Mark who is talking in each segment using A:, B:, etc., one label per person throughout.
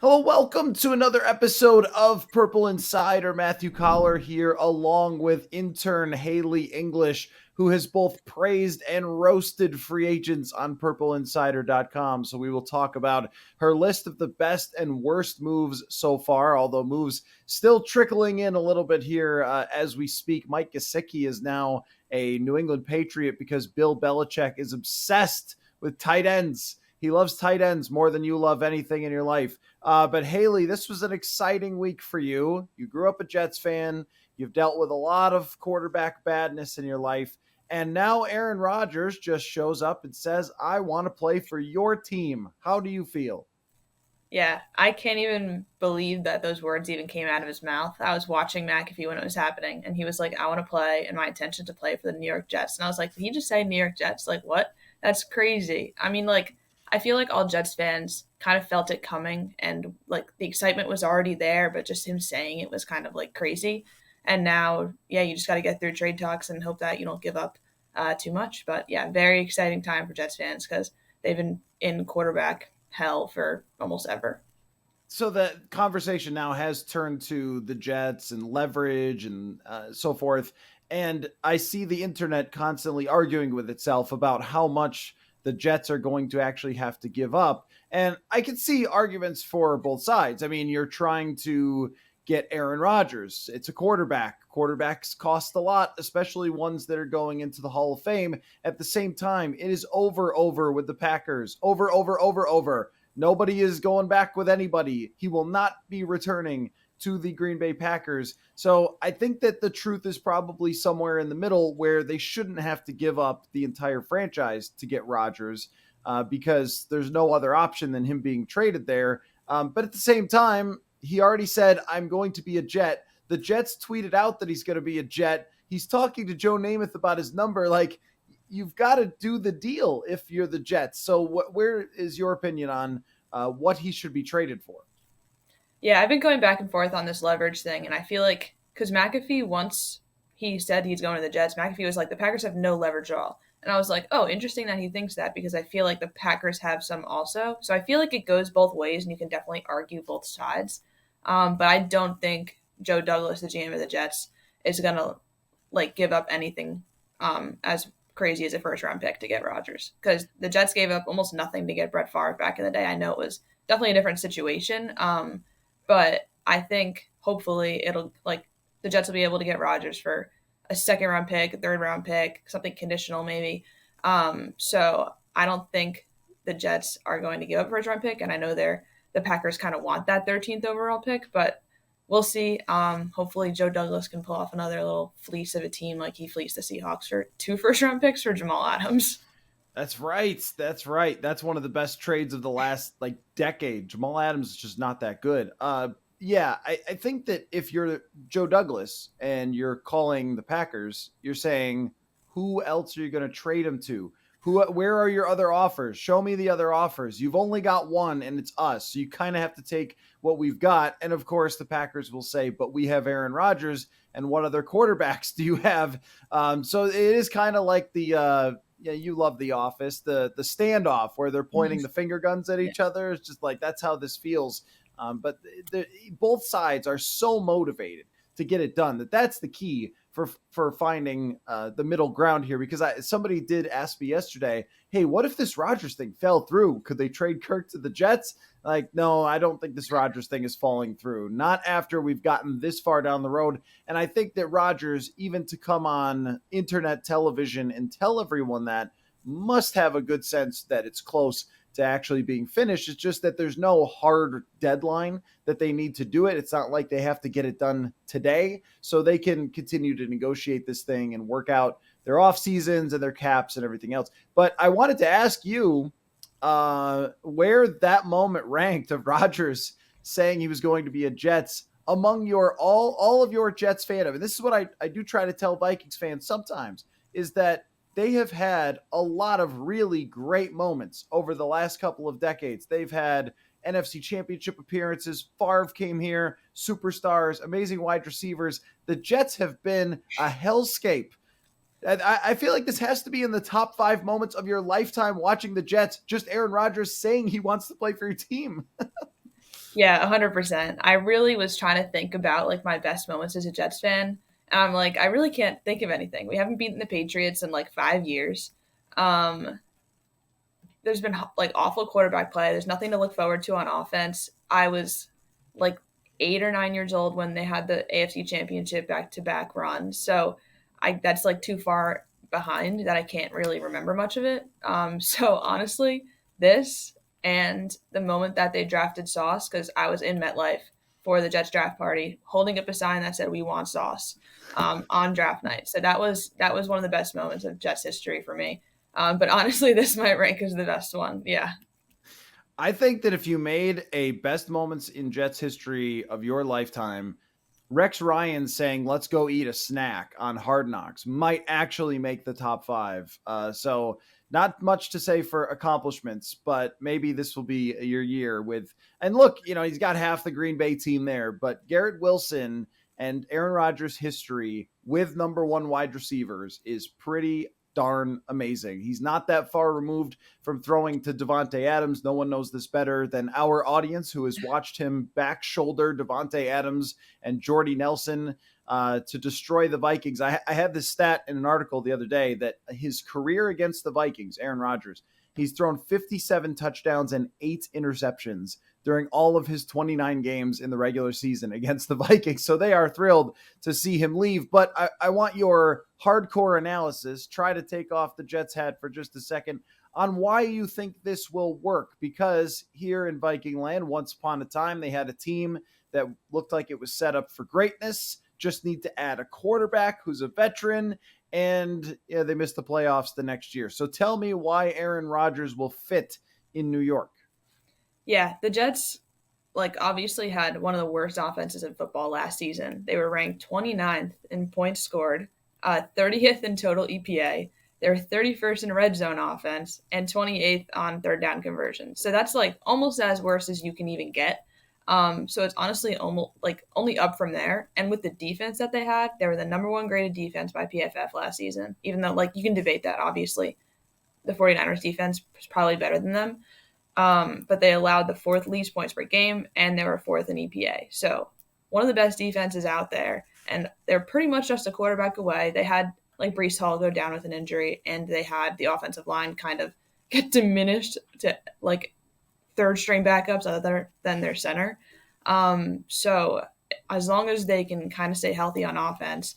A: Hello, welcome to another episode of Purple Insider. Matthew Coller here, along with intern Haley English, who has both praised and roasted free agents on purpleinsider.com. So we will talk about her list of the best and worst moves so far, although moves still trickling in a little bit here as we speak. Mike Gesicki is now a New England Patriot because Bill Belichick is obsessed with tight ends. He loves tight ends more than you love anything in your life. But Haley, this was an exciting week for you. You grew up a Jets fan. You've dealt with a lot of quarterback badness in your life. And now Aaron Rodgers just shows up and says, I want to play for your team. How do you feel?
B: Yeah, I can't even believe that those words even came out of his mouth. I was watching McAfee when it was happening, and he was like, I want to play, and my intention to play for the New York Jets. And I was like, did he just say New York Jets? Like, what? That's crazy. I mean, like, I feel like all Jets fans kind of felt it coming, and like the excitement was already there, but just him saying it was kind of like crazy. And now, yeah, you just got to get through trade talks and hope that you don't give up too much. But yeah, very exciting time for Jets fans because they've been in quarterback hell for almost ever.
A: So the conversation now has turned to the Jets and leverage and so forth. And I see the internet constantly arguing with itself about how much the Jets are going to actually have to give up. And I can see arguments for both sides. I mean, you're trying to get Aaron Rodgers. It's a quarterback. Quarterbacks cost a lot, especially ones that are going into the Hall of Fame. At the same time, it is over with the Packers. Over. Nobody is going back with anybody. He will not be returning to the Green Bay Packers. So I think that the truth is probably somewhere in the middle where they shouldn't have to give up the entire franchise to get Rodgers because there's no other option than him being traded there. But at the same time, he already said, I'm going to be a Jet. The Jets tweeted out that he's going to be a Jet. He's talking to Joe Namath about his number. Like, you've got to do the deal if you're the Jets. So where is your opinion on what he should be traded for?
B: Yeah, I've been going back and forth on this leverage thing, and I feel like because McAfee once he said he's going to the Jets, McAfee was like the Packers have no leverage at all, and I was like, oh, interesting that he thinks that because I feel like the Packers have some also. So I feel like it goes both ways, and you can definitely argue both sides. But I don't think Joe Douglas, the GM of the Jets, is gonna like give up anything as crazy as a first round pick to get Rodgers because the Jets gave up almost nothing to get Brett Favre back in the day. I know it was definitely a different situation. But I think hopefully it'll like the Jets will be able to get Rodgers for a second round pick, a third round pick, something conditional maybe. So I don't think the Jets are going to give up a first round pick, and I know the Packers kind of want that 13th overall pick, but we'll see. Hopefully Joe Douglas can pull off another little fleece of a team like he fleeced the Seahawks for two first round picks for Jamal Adams.
A: That's right. That's right. That's one of the best trades of the last like decade. Jamal Adams is just not that good. Yeah, I think that if you're Joe Douglas and you're calling the Packers, you're saying, who else are you going to trade him to? Where are your other offers? Show me the other offers. You've only got one, and it's us. So you kind of have to take what we've got. And of course, the Packers will say, but we have Aaron Rodgers, and what other quarterbacks do you have? So it is kind of like the yeah, you love The Office, the standoff where they're pointing the finger guns at each other. It's just like that's how this feels. But both sides are so motivated to get it done that's the key for finding the middle ground here. Because somebody did ask me yesterday, hey, what if this Rodgers thing fell through? Could they trade Kirk to the Jets? Like, no, I don't think this Rodgers thing is falling through. Not after we've gotten this far down the road. And I think that Rodgers, even to come on internet television and tell everyone that, must have a good sense that it's close to actually being finished. It's just that there's no hard deadline that they need to do it. It's not like they have to get it done today. So they can continue to negotiate this thing and work out their off seasons and their caps and everything else. But I wanted to ask you where that moment ranked of Rodgers saying he was going to be a Jets among your all of your Jets fandom. And this is what I do try to tell Vikings fans sometimes is that they have had a lot of really great moments over the last couple of decades. They've had NFC championship appearances. Favre came here, superstars, amazing wide receivers. The Jets have been a hellscape. I feel like this has to be in the top 5 moments of your lifetime watching the Jets. Just Aaron Rodgers saying he wants to play for your team.
B: Yeah, 100%. I really was trying to think about like my best moments as a Jets fan. And I'm like, I really can't think of anything. We haven't beaten the Patriots in like 5 years. Um, there's been like awful quarterback play. There's nothing to look forward to on offense. I was like 8 or 9 years old when they had the AFC Championship back to back run. So I that's like too far behind that I can't really remember much of it. So honestly, this and the moment that they drafted Sauce, because I was in MetLife for the Jets draft party, holding up a sign that said "We want Sauce" on draft night. So that was one of the best moments of Jets history for me. But honestly, this might rank as the best one. Yeah.
A: I think that if you made a best moments in Jets history of your lifetime, Rex Ryan saying "Let's go eat a snack" on Hard Knocks might actually make the top five. So not much to say for accomplishments, but maybe this will be your year with. And look, he's got half the Green Bay team there, but Garrett Wilson and Aaron Rodgers' history with number one wide receivers is pretty darn amazing. He's not that far removed from throwing to Devontae Adams. No one knows this better than our audience who has watched him back shoulder Devontae Adams and Jordy Nelson to destroy the Vikings. I had this stat in an article the other day that his career against the Vikings, Aaron Rodgers, he's thrown 57 touchdowns and 8 interceptions during all of his 29 games in the regular season against the Vikings. So they are thrilled to see him leave. But I want your hardcore analysis. Try to take off the Jets hat for just a second on why you think this will work. Because here in Viking land, once upon a time, they had a team that looked like it was set up for greatness. Just need to add a quarterback who's a veteran, and they missed the playoffs the next year. So tell me why Aaron Rodgers will fit in New York.
B: Yeah. The Jets, like, obviously had one of the worst offenses in football last season. They were ranked 29th in points scored, 30th in total EPA. They were 31st in red zone offense and 28th on third down conversion. So that's like almost as worse as you can even get. So it's honestly almost like only up from there. And with the defense that they had, they were the number one graded defense by PFF last season, even though like you can debate that, obviously. The 49ers defense was probably better than them. But they allowed the fourth least points per game, and they were fourth in EPA. So one of the best defenses out there, and they're pretty much just a quarterback away. They had like Brees Hall go down with an injury, and they had the offensive line kind of get diminished to like third string backups other than their center. So as long as they can kind of stay healthy on offense,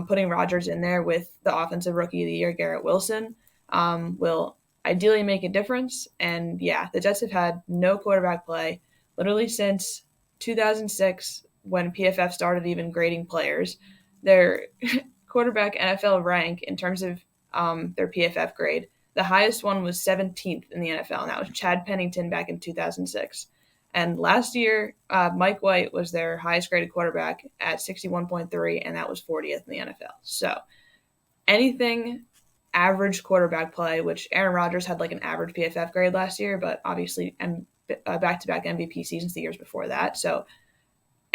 B: putting Rodgers in there with the offensive rookie of the year, Garrett Wilson, will ideally make a difference. And yeah, the Jets have had no quarterback play literally since 2006 when PFF started even grading players. Their quarterback NFL rank in terms of their PFF grade, the highest one was 17th in the NFL, and that was Chad Pennington back in 2006. And last year, Mike White was their highest graded quarterback at 61.3, and that was 40th in the NFL. So anything average quarterback play, which Aaron Rodgers had like an average PFF grade last year, but obviously back-to-back MVP seasons the years before that. So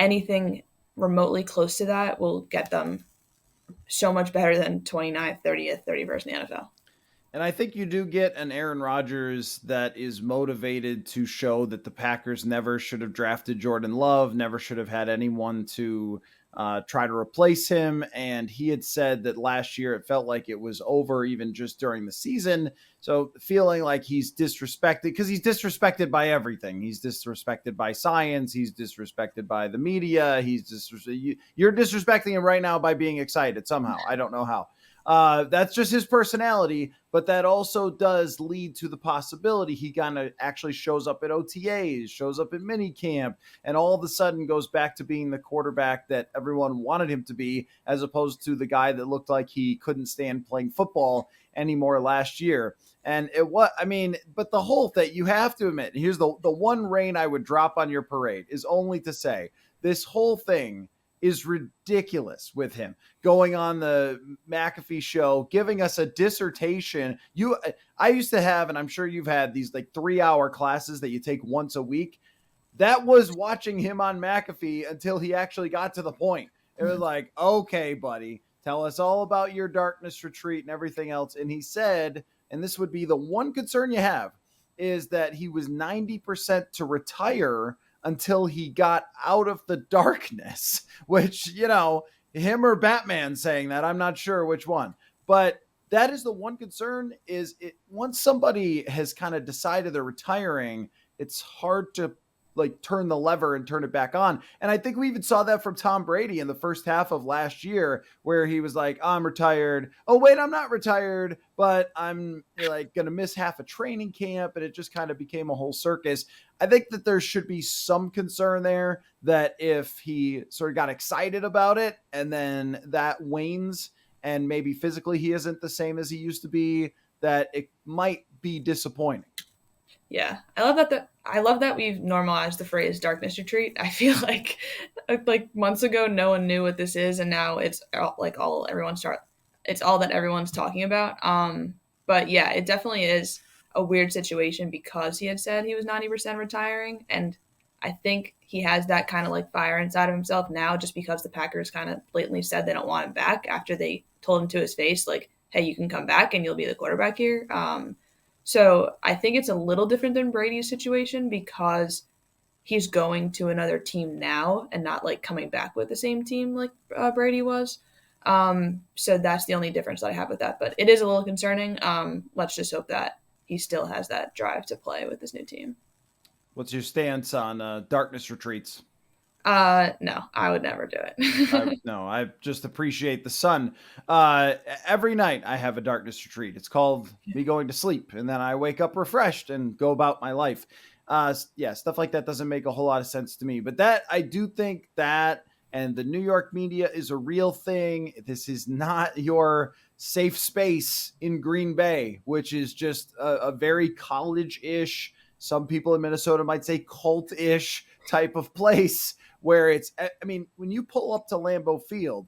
B: anything remotely close to that will get them so much better than 29th, 30th, 31st in the NFL.
A: And I think you do get an Aaron Rodgers that is motivated to show that the Packers never should have drafted Jordan Love, never should have had anyone to try to replace him. And he had said that last year it felt like it was over even just during the season. So feeling like he's disrespected, because he's disrespected by everything. He's disrespected by science. He's disrespected by the media. You're disrespecting him right now by being excited somehow. I don't know how. That's just his personality, but that also does lead to the possibility he kind of actually shows up at OTAs, shows up at mini camp, and all of a sudden goes back to being the quarterback that everyone wanted him to be, as opposed to the guy that looked like he couldn't stand playing football anymore last year. And but the whole thing, you have to admit, here's the one rain I would drop on your parade is only to say this whole thing is ridiculous with him going on the McAfee show, giving us a dissertation. I used to have, and I'm sure you've had, these like 3-hour classes that you take once a week. That was watching him on McAfee until he actually got to the point. It was like, okay, buddy, tell us all about your darkness retreat and everything else. And he said, and this would be the one concern you have, is that he was 90% to retire until he got out of the darkness, which, him or Batman saying that, I'm not sure which one. But that is the one concern is once somebody has kind of decided they're retiring, it's hard to like turn the lever and turn it back on. And I think we even saw that from Tom Brady in the first half of last year, where he was like, I'm retired. Oh, wait, I'm not retired, but I'm like going to miss half a training camp. And it just kind of became a whole circus. I think that there should be some concern there that if he sort of got excited about it and then that wanes and maybe physically he isn't the same as he used to be, that it might be disappointing.
B: Yeah, I love that we've normalized the phrase "darkness retreat." I feel like months ago, no one knew what this is, and now it's It's all that everyone's talking about. But yeah, it definitely is a weird situation because he had said he was 90% retiring, and I think he has that kind of like fire inside of himself now, just because the Packers kind of blatantly said they don't want him back after they told him to his face, like, "Hey, you can come back and you'll be the quarterback here." So I think it's a little different than Brady's situation because he's going to another team now and not like coming back with the same team like Brady was. So that's the only difference that I have with that. But it is a little concerning. Let's just hope that he still has that drive to play with this new team.
A: What's your stance on darkness retreats?
B: No, I would never do it.
A: No, I just appreciate the sun. Every night I have a darkness retreat. It's called me going to sleep, and then I wake up refreshed and go about my life. Yeah, stuff like that doesn't make a whole lot of sense to me. But that I do think that, and the New York media is a real thing. This is not your safe space in Green Bay, which is just a very college-ish. Some people in Minnesota might say cult-ish type of place. Where it's, I mean, when you pull up to Lambeau Field,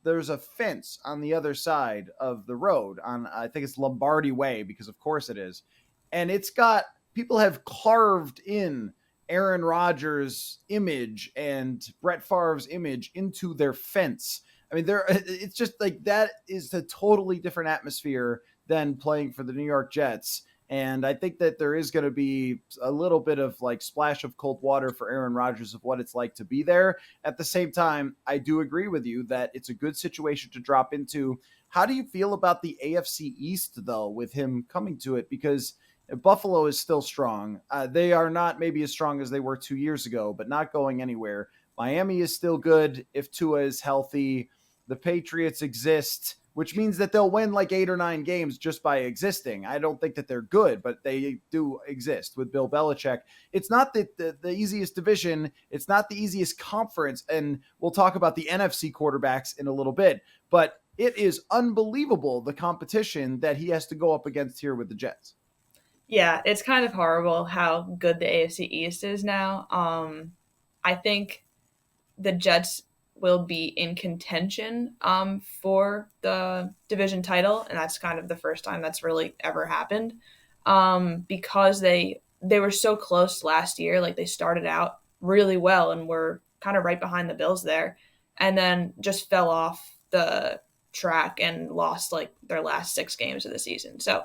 A: there's a fence on the other side of the road on, I think it's Lombardi Way, because of course it is. And it's got, people have carved in Aaron Rodgers' image and Brett Favre's image into their fence. I mean, it's just like, that is a totally different atmosphere than playing for the New York Jets. And I think that there is going to be a little bit of like splash of cold water for Aaron Rodgers of what it's like to be there. At the same time, I do agree with you that it's a good situation to drop into. How do you feel about the AFC East, though, with him coming to it? Because Buffalo is still strong. They are not maybe as strong as they were 2 years ago, but not going anywhere. Miami is still good if Tua is healthy. The Patriots exist, which means that they'll win like 8 or 9 games just by existing. I don't think that they're good, but they do exist with Bill Belichick. It's not the easiest division. It's not the easiest conference. And we'll talk about the NFC quarterbacks in a little bit, but it is unbelievable the competition that he has to go up against here with the Jets.
B: Yeah, it's kind of horrible how good the AFC East is now. I think the Jets will be in contention for the division title, and that's kind of the first time that's really ever happened because they were so close last year. Like they started out really well and were kind of right behind the Bills there, and then just fell off the track and lost like their last 6 games of the season. So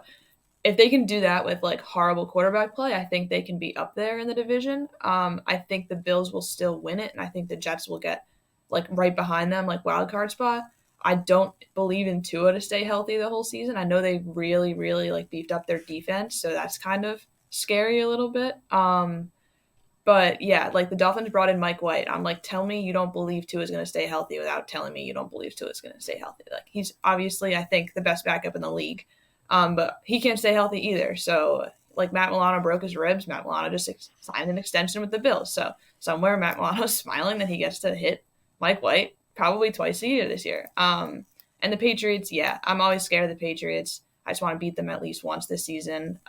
B: if they can do that with like horrible quarterback play, I think they can be up there in the division. I think the Bills will still win it, and I think the Jets will get like right behind them, like wild card spot. I don't believe in Tua to stay healthy the whole season. I know they really, really like beefed up their defense, so that's kind of scary a little bit. But yeah, like the Dolphins brought in Mike White. I'm like, tell me you don't believe Tua is going to stay healthy without telling me you don't believe Tua is going to stay healthy. Like he's obviously, I think, the best backup in the league, but he can't stay healthy either. So like Matt Milano broke his ribs. Matt Milano just signed an extension with the Bills. So somewhere Matt Milano's smiling that he gets to hit Mike White probably twice a year this year. And the Patriots, yeah, I'm always scared of the Patriots. I just want to beat them at least once this season.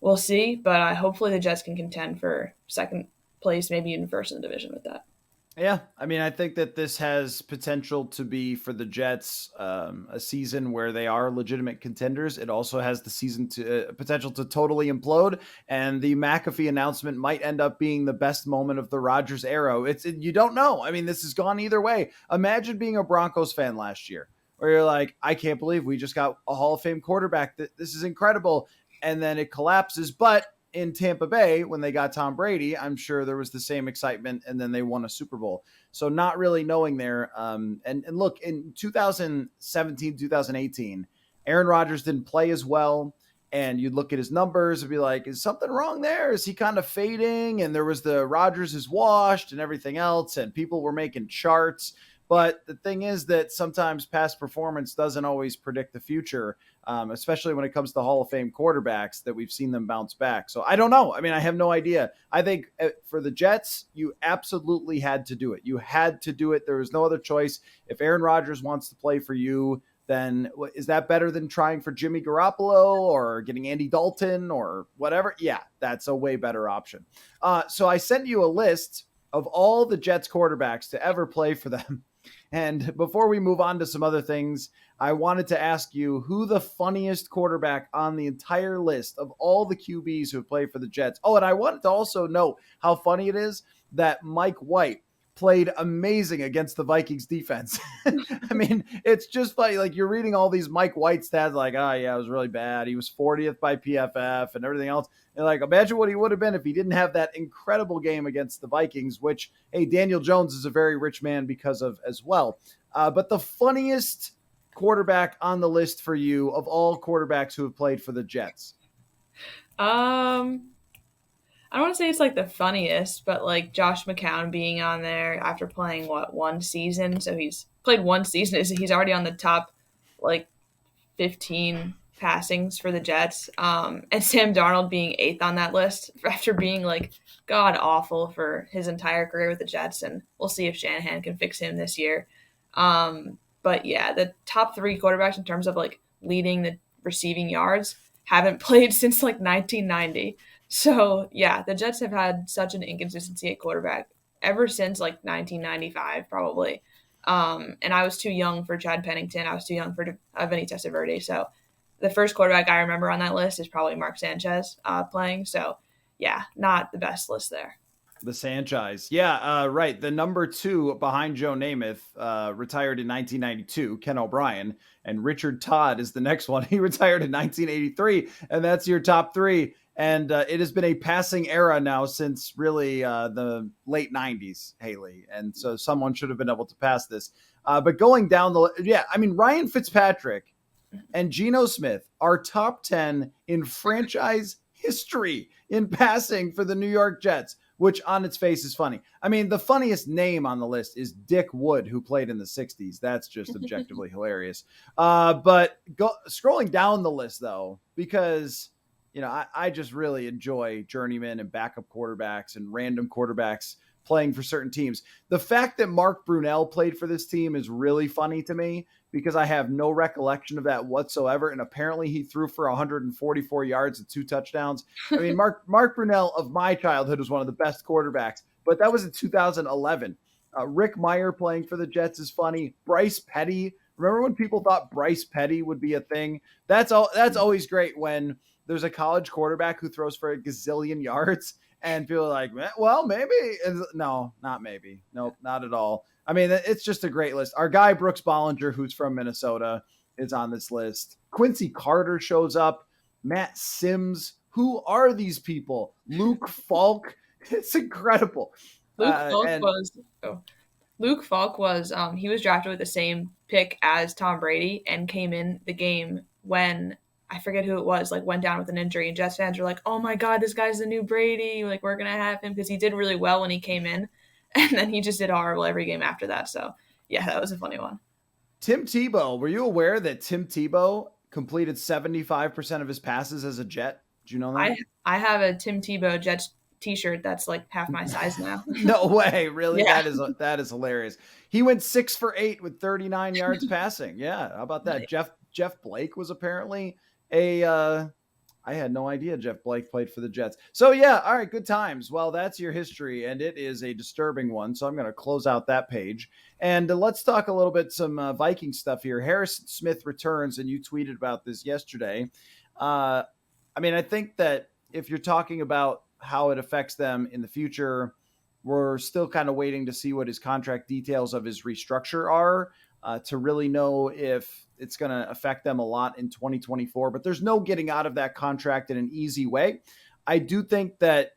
B: We'll see, but hopefully the Jets can contend for second place, maybe even first in the division with that.
A: Yeah, I mean, I think that this has potential to be for the Jets a season where they are legitimate contenders. It also has the season to potential to totally implode, and the McAfee announcement might end up being the best moment of the Rodgers era. You don't know. I mean, this has gone either way. Imagine being a Broncos fan last year, where you're like, I can't believe we just got a Hall of Fame quarterback. This is incredible, and then it collapses, but in Tampa Bay, when they got Tom Brady, I'm sure there was the same excitement, and then they won a Super Bowl. So not really knowing there. And look, in 2017, 2018, Aaron Rodgers didn't play as well. And you'd look at his numbers and be like, is something wrong there? Is he kind of fading? And there was the Rodgers is washed and everything else, and people were making charts. But the thing is that sometimes past performance doesn't always predict the future, especially when it comes to Hall of Fame quarterbacks that we've seen them bounce back. So I don't know. I mean, I have no idea. I think for the Jets, you absolutely had to do it. You had to do it. There was no other choice. If Aaron Rodgers wants to play for you, then is that better than trying for Jimmy Garoppolo or getting Andy Dalton or whatever? Yeah, that's a way better option. So I sent you a list of all the Jets quarterbacks to ever play for them. And before we move on to some other things, I wanted to ask you who the funniest quarterback on the entire list of all the QBs who have played for the Jets. Oh, and I wanted to also note how funny it is that Mike White played amazing against the Vikings defense. I mean, it's just funny. Like you're reading all these Mike White stats like, oh yeah, it was really bad. He was 40th by PFF and everything else. And like, imagine what he would have been if he didn't have that incredible game against the Vikings, which, hey, Daniel Jones is a very rich man because of as well. But the funniest quarterback on the list for you of all quarterbacks who have played for the Jets?
B: I don't want to say it's like the funniest, but like Josh McCown being on there after playing one season. So he's played one season. He's already on the top like 15 passings for the Jets. And Sam Darnold being 8th on that list after being like god awful for his entire career with the Jets. And we'll see if Shanahan can fix him this year. But yeah, the top 3 quarterbacks in terms of like leading the receiving yards haven't played since like 1990. So, yeah, the Jets have had such an inconsistency at quarterback ever since like 1995, probably. And I was too young for Chad Pennington. I was too young for Vinny Testaverde. So, the first quarterback I remember on that list is probably Mark Sanchez playing. So, yeah, not the best list there.
A: The Sanchez. Yeah, right. The number 2 behind Joe Namath retired in 1992, Ken O'Brien. And Richard Todd is the next one. He retired in 1983. And that's your top 3. And it has been a passing era now since really the late 90s, Haley. And so someone should have been able to pass this. But going down Ryan Fitzpatrick and Geno Smith are top 10 in franchise history in passing for the New York Jets, which on its face is funny. I mean, the funniest name on the list is Dick Wood, who played in the 60s. That's just objectively hilarious. But scrolling down the list, though, because I just really enjoy journeyman and backup quarterbacks and random quarterbacks playing for certain teams. The fact that Mark Brunell played for this team is really funny to me because I have no recollection of that whatsoever. And apparently he threw for 144 yards and 2 touchdowns. I mean, Mark Brunell of my childhood was one of the best quarterbacks, but that was in 2011. Rick Meyer playing for the Jets is funny. Bryce Petty. Remember when people thought Bryce Petty would be a thing? That's always great when there's a college quarterback who throws for a gazillion yards and people are like, well, maybe. No, not maybe. Nope, not at all. I mean, it's just a great list. Our guy, Brooks Bollinger, who's from Minnesota, is on this list. Quincy Carter shows up. Matt Sims. Who are these people? Luke Falk. It's incredible.
B: Luke Falk was he was drafted with the same pick as Tom Brady and came in the game when I forget who it was, like went down with an injury, and Jets fans were like, oh my God, this guy's the new Brady. Like, we're going to have him because he did really well when he came in. And then he just did horrible every game after that. So, yeah, that was a funny one.
A: Tim Tebow. Were you aware that Tim Tebow completed 75% of his passes as a Jet? Did you know that?
B: I have a Tim Tebow Jets t-shirt that's like half my size now.
A: No way. Really?
B: Yeah.
A: That is hilarious. He went 6 for 8 with 39 yards passing. Yeah. How about that?
B: Nice.
A: Jeff Blake was apparently I had no idea Jeff Blake played for the Jets. So yeah, all right, good times. Well, that's your history, and it is a disturbing one. So I'm going to close out that page, and let's talk a little bit some Viking stuff here. Harrison Smith returns, and you tweeted about this yesterday. I mean, I think that if you're talking about how it affects them in the future, we're still kind of waiting to see what his contract details of his restructure are to really know if it's going to affect them a lot in 2024, but there's no getting out of that contract in an easy way. I do think that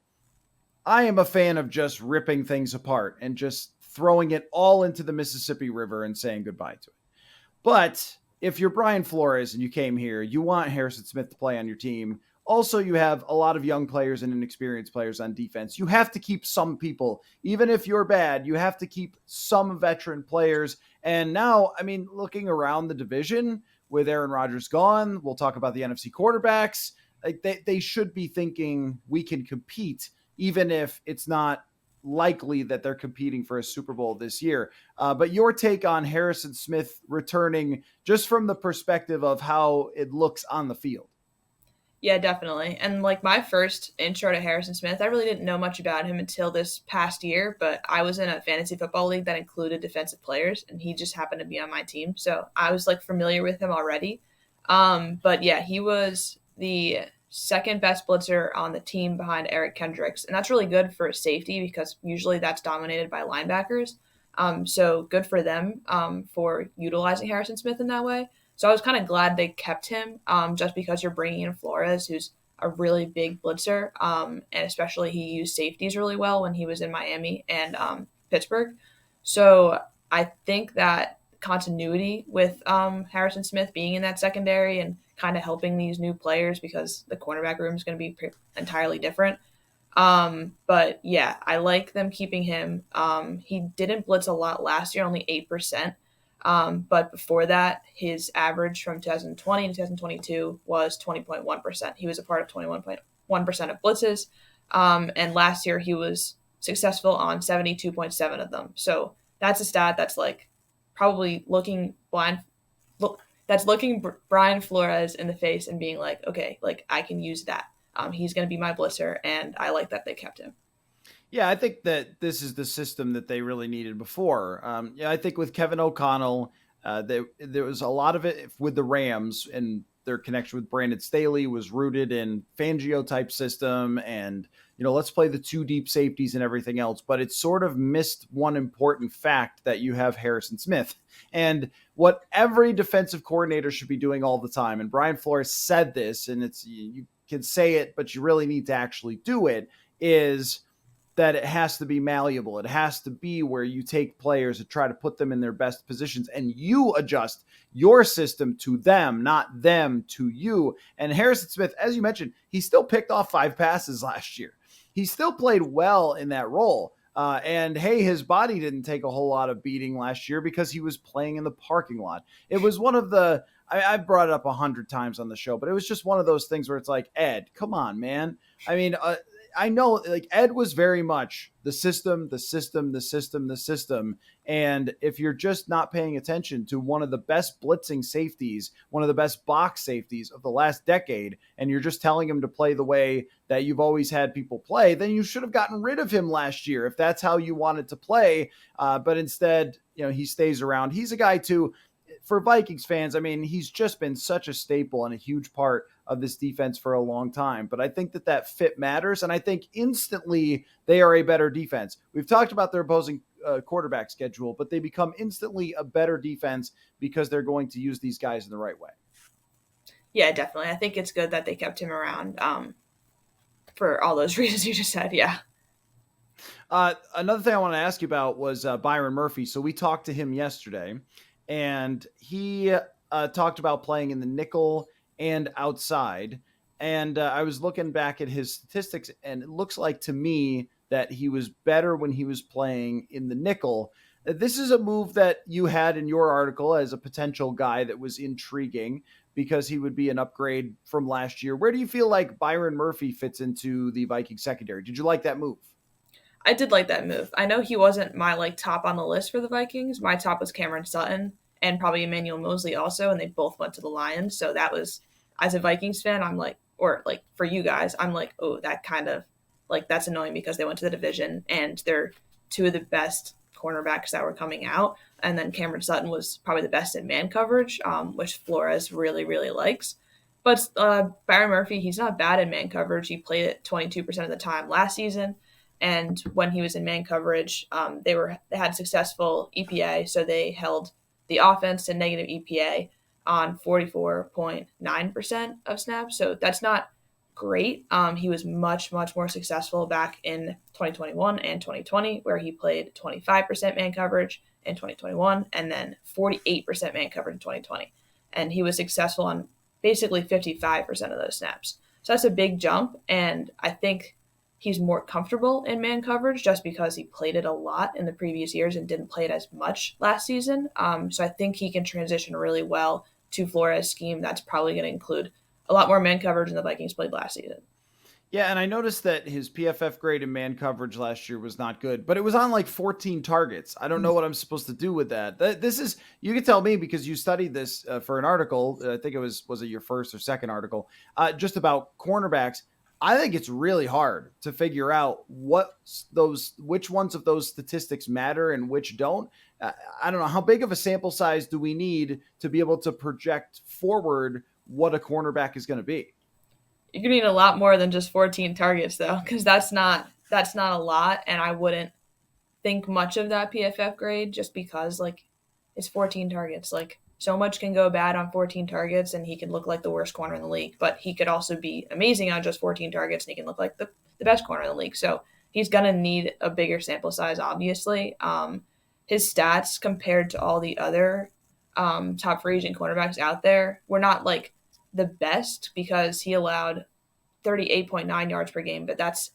A: I am a fan of just ripping things apart and just throwing it all into the Mississippi River and saying goodbye to it. But if you're Brian Flores and you came here, you want Harrison Smith to play on your team. Also, you have a lot of young players and inexperienced players on defense. You have to keep some people, even if you're bad, you have to keep some veteran players. And now, I mean, looking around the division with Aaron Rodgers gone, we'll talk about the NFC quarterbacks. Like they should be thinking we can compete, even if it's not likely that they're competing for a Super Bowl this year. But your take on Harrison Smith returning, just from the perspective of how it looks on the field.
B: Yeah, definitely. And like my first intro to Harrison Smith, I really didn't know much about him until this past year, but I was in a fantasy football league that included defensive players, and he just happened to be on my team. So I was like familiar with him already. But yeah, he was the second best blitzer on the team behind Eric Kendricks. And that's really good for a safety because usually that's dominated by linebackers. So good for them for utilizing Harrison Smith in that way. So I was kind of glad they kept him just because you're bringing in Flores, who's a really big blitzer. And especially he used safeties really well when he was in Miami and Pittsburgh. So I think that continuity with Harrison Smith being in that secondary and kind of helping these new players because the cornerback room is going to be entirely different. But yeah, I like them keeping him. He didn't blitz a lot last year, only 8%. But before that, his average from 2020 to 2022 was 20.1%. He was a part of 21.1% of blitzes. And last year he was successful on 72.7 of them. So that's a stat that's like probably that's looking Brian Flores in the face and being like, okay, like I can use that. He's going to be my blitzer, and I like that they kept him.
A: Yeah, I think that this is the system that they really needed before. Yeah, I think with Kevin O'Connell, there was a lot of it with the Rams, and their connection with Brandon Staley was rooted in Fangio type system, and let's play the two deep safeties and everything else. But it sort of missed one important fact that you have Harrison Smith, and what every defensive coordinator should be doing all the time. And Brian Flores said this, and it's you can say it, but you really need to actually do it. Is that it has to be malleable. It has to be where you take players and try to put them in their best positions and you adjust your system to them, not them to you. And Harrison Smith, as you mentioned, he still picked off 5 passes last year. He still played well in that role. And hey, his body didn't take a whole lot of beating last year because he was playing in the parking lot. It was one of the, I brought it up 100 times on the show, but it was just one of those things where it's like, Ed, come on, man. I mean, I know like Ed was very much the system. And if you're just not paying attention to one of the best blitzing safeties, one of the best box safeties of the last decade, and you're just telling him to play the way that you've always had people play, then you should have gotten rid of him last year if that's how you wanted to play. But instead, he stays around. He's a guy too, for Vikings fans. I mean, he's just been such a staple and a huge part of this defense for a long time. But I think that fit matters. And I think instantly they are a better defense. We've talked about their opposing quarterback schedule, but they become instantly a better defense because they're going to use these guys in the right way.
B: Yeah, definitely. I think it's good that they kept him around for all those reasons you just said. Yeah.
A: Another thing I want to ask you about was Byron Murphy. So we talked to him yesterday, and he talked about playing in the nickel and outside. And I was looking back at his statistics, and it looks like to me that he was better when he was playing in the nickel. This is a move that you had in your article as a potential guy that was intriguing because he would be an upgrade from last year. Where do you feel like Byron Murphy fits into the Viking secondary? Did you like that move?
B: I did like that move. I know he wasn't my top on the list for the Vikings. My top was Cameron Sutton and probably Emmanuel Mosley also, and they both went to the Lions. So that was, as a Vikings fan, I'm like, or like for you guys, I'm like, oh, that kind of like that's annoying because they went to the division and they're two of the best cornerbacks that were coming out. And then Cameron Sutton was probably the best in man coverage, which Flores really, really likes. But Byron Murphy, he's not bad in man coverage. He played it 22% of the time last season. And when he was in man coverage, they had successful EPA, so they held the offense to negative EPA on 44.9% of snaps. So that's not great. He was much, much more successful back in 2021 and 2020, where he played 25% man coverage in 2021 and then 48% man coverage in 2020. And he was successful on basically 55% of those snaps. So that's a big jump. And I think he's more comfortable in man coverage just because he played it a lot in the previous years and didn't play it as much last season. So I think he can transition really well to Flores' scheme that's probably going to include a lot more man coverage than the Vikings played last season.
A: Yeah, and I noticed that his PFF grade in man coverage last year was not good, but it was on like 14 targets. I don't know what I'm supposed to do with that. This is, you can tell me because you studied this for an article. I think was it your first or second article, just about cornerbacks. I think it's really hard to figure out which ones of those statistics matter and which don't. I don't know, how big of a sample size do we need to be able to project forward what a cornerback is going to be?
B: You're gonna need a lot more than just 14 targets though, because that's not a lot, and I wouldn't think much of that PFF grade just because like it's 14 targets. Like so much can go bad on 14 targets, and he can look like the worst corner in the league. But he could also be amazing on just 14 targets, and he can look like the best corner in the league. So he's gonna need a bigger sample size, obviously. His stats compared to all the other top free agent cornerbacks out there were not like the best because he allowed 38.9 yards per game, but that's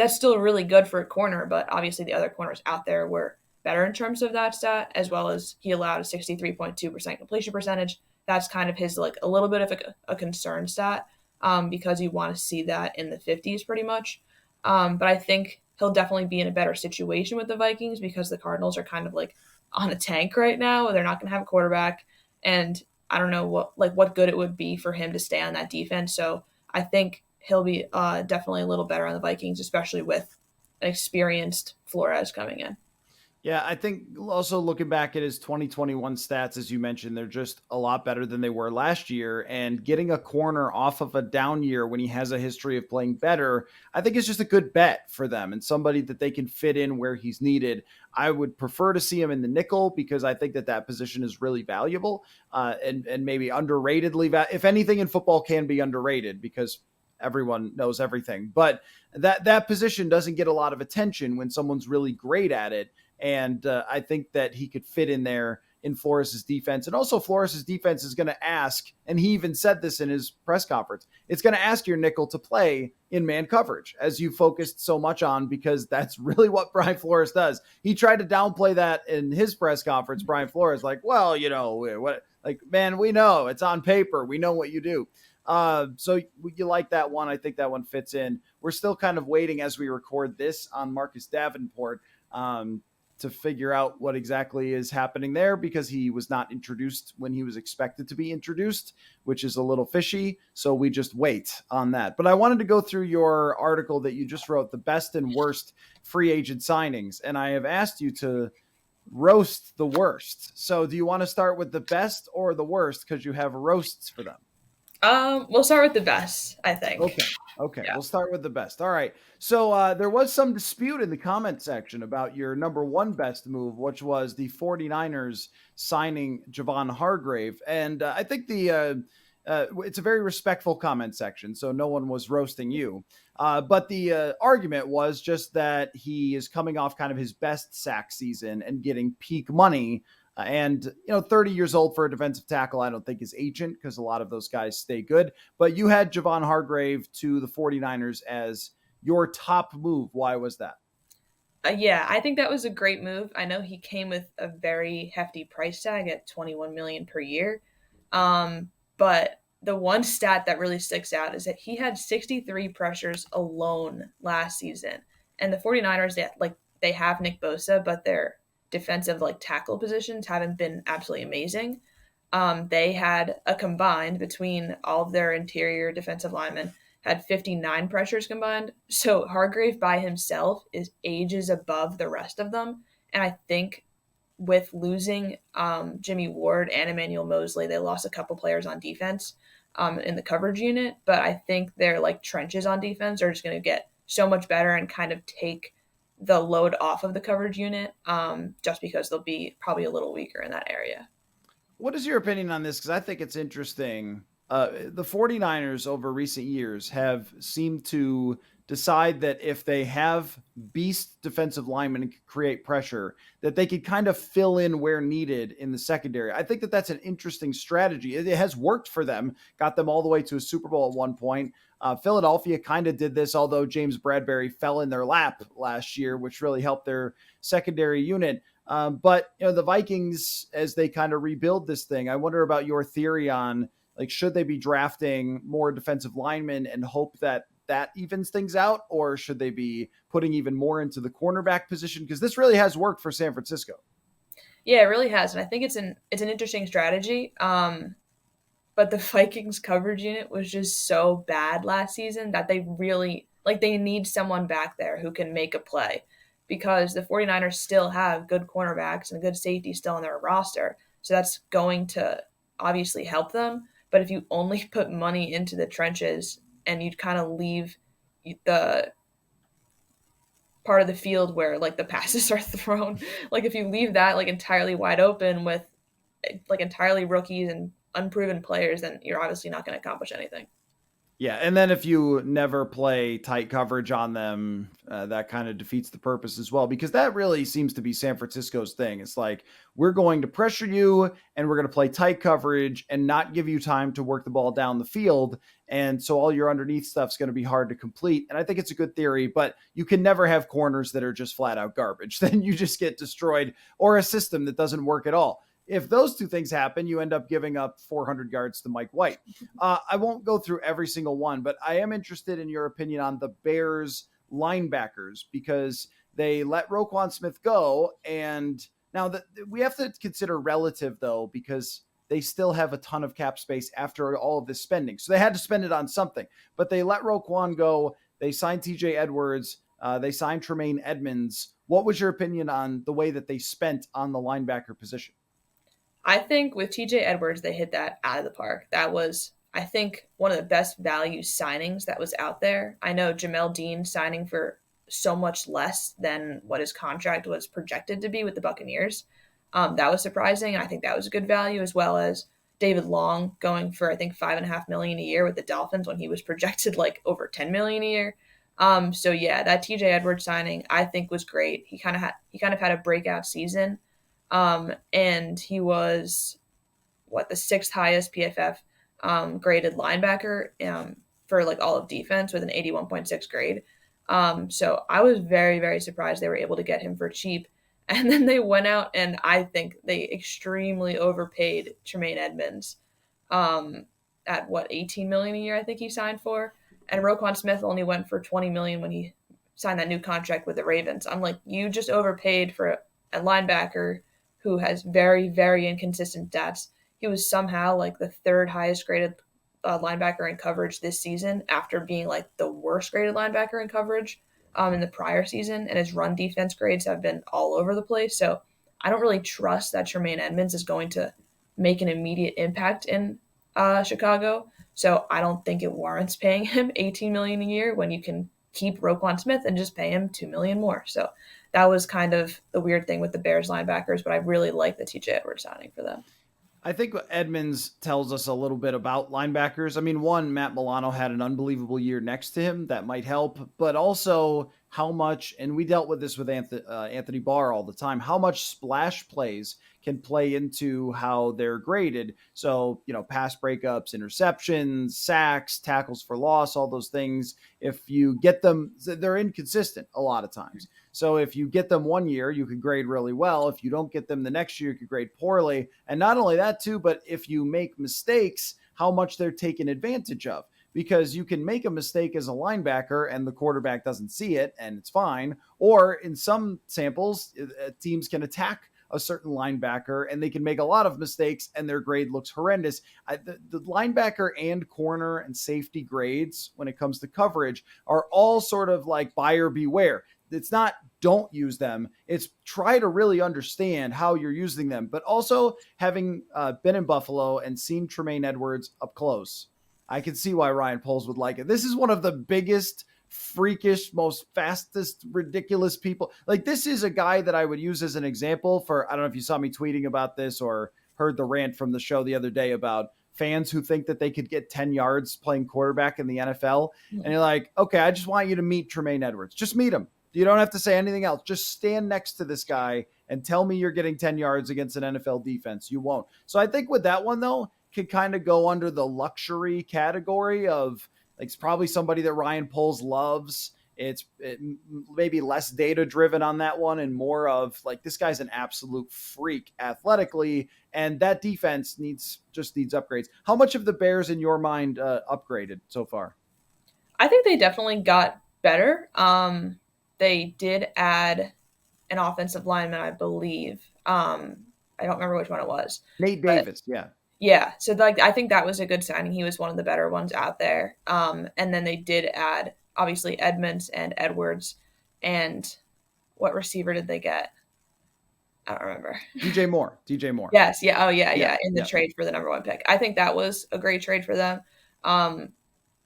B: still really good for a corner. But obviously, the other corners out there were better in terms of that stat, as well as he allowed a 63.2% completion percentage. That's kind of his like a little bit of a concern stat because you want to see that in the 50s pretty much. But I think he'll definitely be in a better situation with the Vikings because the Cardinals are kind of like on a tank right now. They're not going to have a quarterback, and I don't know what good it would be for him to stay on that defense. So I think he'll be definitely a little better on the Vikings, especially with an experienced Flores coming in.
A: Yeah, I think also looking back at his 2021 stats, as you mentioned, they're just a lot better than they were last year. And getting a corner off of a down year when he has a history of playing better, I think is just a good bet for them and somebody that they can fit in where he's needed. I would prefer to see him in the nickel because I think that position is really valuable and maybe underratedly. If anything in football can be underrated because everyone knows everything, but that position doesn't get a lot of attention when someone's really great at it. And I think that he could fit in there in Flores' defense. And also Flores' defense is going to ask, and he even said this in his press conference, it's going to ask your nickel to play in man coverage, as you focused so much on, because that's really what Brian Flores does. He tried to downplay that in his press conference. Brian Flores, like, well, what, like, man, we know it's on paper. We know what you do. So you like that one. I think that one fits in. We're still kind of waiting as we record this on Marcus Davenport to figure out what exactly is happening there because he was not introduced when he was expected to be introduced, which is a little fishy. So we just wait on that. But I wanted to go through your article that you just wrote, the best and worst free agent signings. And I have asked you to roast the worst. So do you want to start with the best or the worst? Because you have roasts for them.
B: We'll start with the best, I think.
A: Okay. Yeah. We'll start with the best. All right. So there was some dispute in the comment section about your number one best move, which was the 49ers signing Javon Hargrave. And I think it's a very respectful comment section, so no one was roasting you. But the argument was just that he is coming off kind of his best sack season and getting peak money. And, 30 years old for a defensive tackle, I don't think is ancient because a lot of those guys stay good. But you had Javon Hargrave to the 49ers as your top move. Why was that?
B: Yeah, I think that was a great move. I know he came with a very hefty price tag at $21 million per year. But the one stat that really sticks out is that he had 63 pressures alone last season. And the 49ers, they have Nick Bosa, but they're defensive tackle positions haven't been absolutely amazing. They had a combined between all of their interior defensive linemen had 59 pressures combined. So Hargrave by himself is ages above the rest of them. And I think with losing Jimmy Ward and Emmanuel Mosley, they lost a couple players on defense in the coverage unit. But I think their trenches on defense are just going to get so much better and kind of take the load off of the coverage unit just because they'll be probably a little weaker in that area.
A: What is your opinion on this? Because I think it's interesting The 49ers over recent years have seemed to decide that if they have beast defensive linemen and create pressure, that they could kind of fill in where needed in the secondary. I think that that's an interesting strategy. It has worked for them, got them all the way to a Super Bowl at one point. Philadelphia kind of did this, although James Bradbury fell in their lap last year, which really helped their secondary unit. But the Vikings, as they kind of rebuild this thing, I wonder about your theory on, like, should they be drafting more defensive linemen and hope that that evens things out, or should they be putting even more into the cornerback position? Because this really has worked for San Francisco.
B: Yeah, it really has, and I think it's an interesting strategy. But the Vikings coverage unit was just so bad last season that they really, like, they need someone back there who can make a play, because the 49ers still have good cornerbacks and good safety still on their roster. So that's going to obviously help them. But if you only put money into the trenches and you kind of leave the part of the field where like the passes are thrown, like if you leave that like entirely wide open with like entirely rookies and unproven players, then you're obviously not going to accomplish anything.
A: Yeah, and then if you never play tight coverage on them, that kind of defeats the purpose as well, because that really seems to be San Francisco's thing. It's like, we're going to pressure you and we're going to play tight coverage and not give you time to work the ball down the field. And so all your underneath stuff's going to be hard to complete. And I think it's a good theory, but you can never have corners that are just flat out garbage. Then you just get destroyed, or a system that doesn't work at all. If those two things happen, you end up giving up 400 yards to Mike White. I won't go through every single one, but I am interested in your opinion on the Bears linebackers, because they let Roquan Smith go. And now that we have to consider relative, though, because they still have a ton of cap space after all of this spending. So they had to spend it on something, but they let Roquan go. They signed TJ Edwards. They signed Tremaine Edmonds. What was your opinion on the way that they spent on the linebacker position?
B: I think with TJ Edwards, they hit that out of the park. That was, I think, one of the best value signings that was out there. I know Jamel Dean signing for so much less than what his contract was projected to be with the Buccaneers. That was surprising. I think that was a good value, as well as David Long going for, I think, $5.5 million a year with the Dolphins when he was projected like over $10 million a year. So yeah, that TJ Edwards signing I think was great. He kind of had a breakout season. And he was the sixth highest PFF graded linebacker for like all of defense with an 81.6 grade. So I was very, very surprised they were able to get him for cheap. And then they went out and I think they extremely overpaid Tremaine Edmonds at 18 million a year, I think he signed for. And Roquan Smith only went for 20 million when he signed that new contract with the Ravens. I'm like, you just overpaid for a linebacker who has very, very inconsistent stats. He was somehow like the third highest graded linebacker in coverage this season, after being like the worst graded linebacker in coverage in the prior season. And his run defense grades have been all over the place. So I don't really trust that Tremaine Edmonds is going to make an immediate impact in Chicago. So I don't think it warrants paying him 18 million a year when you can keep Roquan Smith and just pay him 2 million more. So that was kind of the weird thing with the Bears linebackers, but I really like the TJ Edwards signing for them.
A: I think Edmonds tells us a little bit about linebackers. I mean, one, Matt Milano had an unbelievable year next to him. That might help, but also how much, and we dealt with this with Anthony Barr all the time, how much splash plays can play into how they're graded. So, pass breakups, interceptions, sacks, tackles for loss, all those things. If you get them, they're inconsistent a lot of times. So if you get them one year, you could grade really well. If you don't get them the next year, you could grade poorly. And not only that too, but if you make mistakes, how much they're taken advantage of. Because you can make a mistake as a linebacker and the quarterback doesn't see it and it's fine. Or in some samples, teams can attack a certain linebacker and they can make a lot of mistakes and their grade looks horrendous. The linebacker and corner and safety grades when it comes to coverage are all sort of like buyer beware. It's not don't use them. It's try to really understand how you're using them. But also, having been in Buffalo and seen Tremaine Edwards up close, I can see why Ryan Poles would like it. This is one of the biggest, freakish, most fastest, ridiculous people. Like, this is a guy that I would use as an example for, I don't know if you saw me tweeting about this or heard the rant from the show the other day about fans who think that they could get 10 yards playing quarterback in the NFL.
B: Mhm.
A: And you're like, okay, I just want you to meet Tremaine Edwards. Just meet him. You don't have to say anything else. Just stand next to this guy and tell me you're getting 10 yards against an NFL defense. You won't. So I think with that one, though, could kind of go under the luxury category of like it's probably somebody that Ryan Poles loves. It's maybe less data driven on that one and more of like this guy's an absolute freak athletically, and that defense needs upgrades. How much of the Bears in your mind upgraded so far?
B: I think they definitely got better. They did add an offensive lineman, I believe. I don't remember which one it was.
A: Nate Davis, yeah.
B: Yeah, so like I think that was a good signing. He was one of the better ones out there. And then they did add obviously Edmonds and Edwards. And what receiver did they get? I don't remember.
A: DJ Moore.
B: Yes, yeah, oh yeah. In the trade for the number 1 pick. I think that was a great trade for them.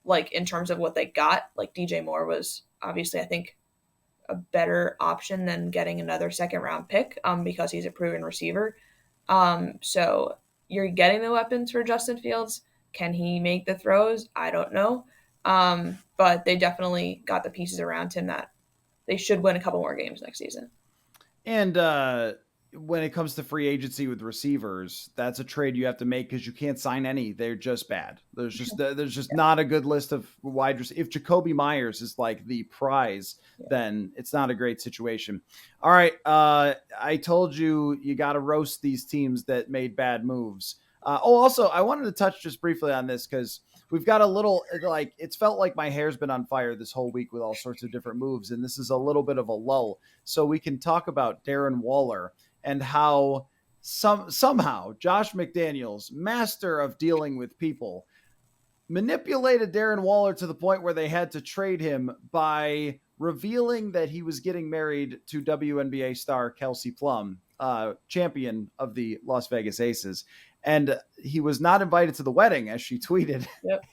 B: Like in terms of what they got, like DJ Moore was obviously I think a better option than getting another second round pick because he's a proven receiver. So you're getting the weapons for Justin Fields. Can he make the throws? I don't know. But they definitely got the pieces around him that they should win a couple more games next season.
A: And when it comes to free agency with receivers, that's a trade you have to make because you can't sign any. They're just bad. There's just not a good list of wide receivers. If Jacoby Myers is like the prize, then it's not a great situation. All right. I told you got to roast these teams that made bad moves. Also, I wanted to touch just briefly on this because we've got a little like it's felt like my hair's been on fire this whole week with all sorts of different moves. And this is a little bit of a lull. So we can talk about Darren Waller and how somehow Josh McDaniels, master of dealing with people, manipulated Darren Waller to the point where they had to trade him by revealing that he was getting married to WNBA star Kelsey Plum, champion of the Las Vegas Aces. And he was not invited to the wedding, as she tweeted.
B: Yep.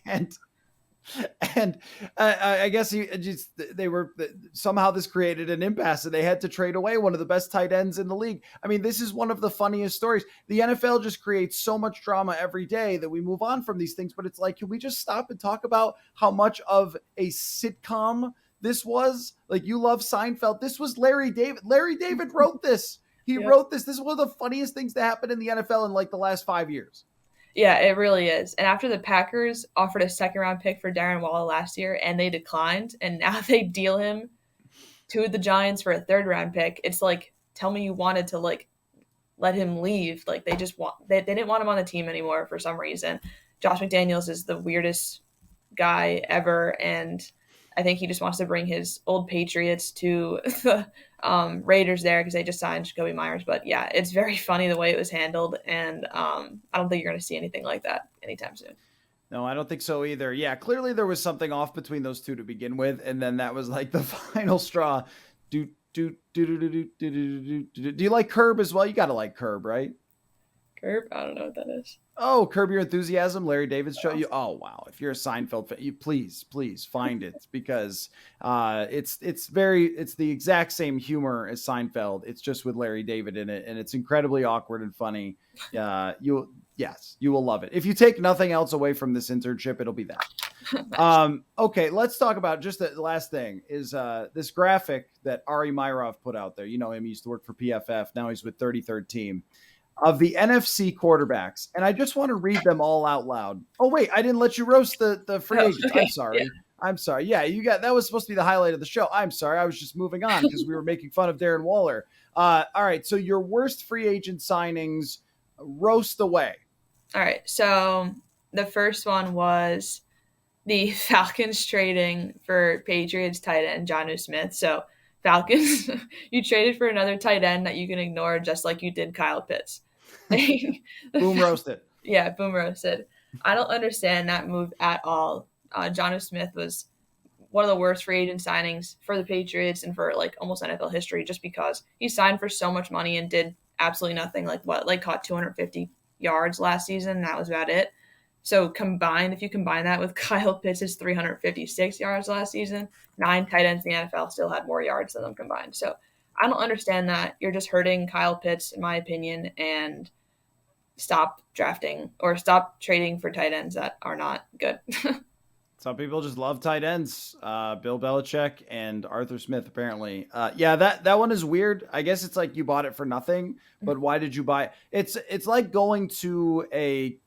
A: And I guess they were somehow this created an impasse and they had to trade away one of the best tight ends in the league. I mean, this is one of the funniest stories. The NFL just creates so much drama every day that we move on from these things. But it's like, can we just stop and talk about how much of a sitcom this was? Like, you love Seinfeld. This was Larry David. Larry David wrote this. He wrote this. This is one of the funniest things to happen in the NFL in like the last 5 years.
B: Yeah, it really is. And after the Packers offered a second-round pick for Darren Waller last year and they declined, and now they deal him to the Giants for a third-round pick, it's like, tell me you wanted to, like, let him leave. Like, they didn't want him on the team anymore for some reason. Josh McDaniels is the weirdest guy ever, and I think he just wants to bring his old Patriots to the Raiders there because they just signed Jacoby Myers. But yeah, it's very funny the way it was handled, and I don't think you're going to see anything like that anytime soon.
A: No, I don't think so either. Yeah, clearly there was something off between those two to begin with, and then that was like the final straw. Do you like Curb as well? You got to like Curb, right?
B: Curb? I don't know what that is.
A: Oh, Curb Your Enthusiasm, Larry David's show. Oh wow! If you're a Seinfeld fan, you please find it because it's the exact same humor as Seinfeld. It's just with Larry David in it, and it's incredibly awkward and funny. You will love it. If you take nothing else away from this internship, it'll be that. Okay, let's talk about just the last thing is this graphic that Ari Myrov put out there. You know him; he used to work for PFF. Now he's with 33rd Team. Of the NFC quarterbacks, and I just want to read them all out loud. Oh wait, I didn't let you roast the free agents.
B: Okay.
A: I'm sorry. Yeah. I'm sorry. Yeah, that was supposed to be the highlight of the show. I'm sorry. I was just moving on because we were making fun of Darren Waller. All right, so your worst free agent signings, roast away.
B: All right, so the first one was the Falcons trading for Patriots tight end Jonnu Smith. So Falcons, you traded for another tight end that you can ignore just like you did Kyle Pitts.
A: Boom roasted.
B: Yeah, boom roasted. I don't understand that move at all. Jonnu Smith was one of the worst free agent signings for the Patriots and for like almost NFL history just because he signed for so much money and did absolutely nothing. Like caught 250 yards last season. And that was about it. So if you combine that with Kyle Pitts' 356 yards last season, 9 tight ends in the NFL still had more yards than them combined. So I don't understand that. You're just hurting Kyle Pitts, in my opinion. And stop drafting or stop trading for tight ends that are not good.
A: Some people just love tight ends. Bill Belichick and Arthur Smith, apparently. Yeah, that one is weird. I guess it's like you bought it for nothing, but why did you buy it? It's like going to a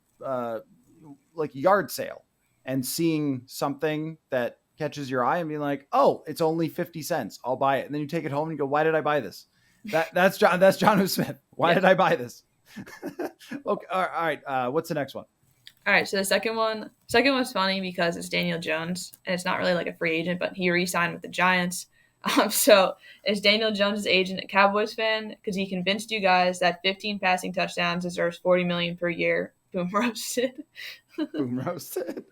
A: like yard sale and seeing something that catches your eye and being like, oh, it's only 50 cents. I'll buy it. And then you take it home and you go, why did I buy this? That's John Smith. Why did I buy this? Okay. All right. What's the next one?
B: All right, so the second one's funny because it's Daniel Jones, and it's not really like a free agent, but he re-signed with the Giants. So is Daniel Jones' agent a Cowboys fan? Because he convinced you guys that 15 passing touchdowns deserves $40 million per year. Boom roasted.
A: Boom roasted.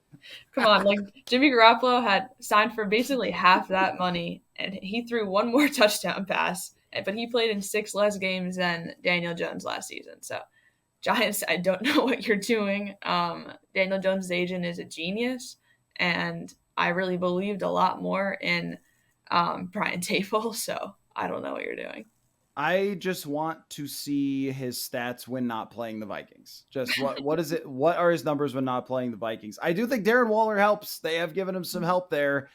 B: Come on, like Jimmy Garoppolo had signed for basically half that money, and he threw one more touchdown pass, but he played in 6 less games than Daniel Jones last season. So Giants, I don't know what you're doing. Daniel Jones' agent is a genius, and I really believed a lot more in Brian Table, so I don't know what you're doing.
A: I just want to see his stats when not playing the Vikings. Just what is it? What are his numbers when not playing the Vikings? I do think Darren Waller helps. They have given him some help there.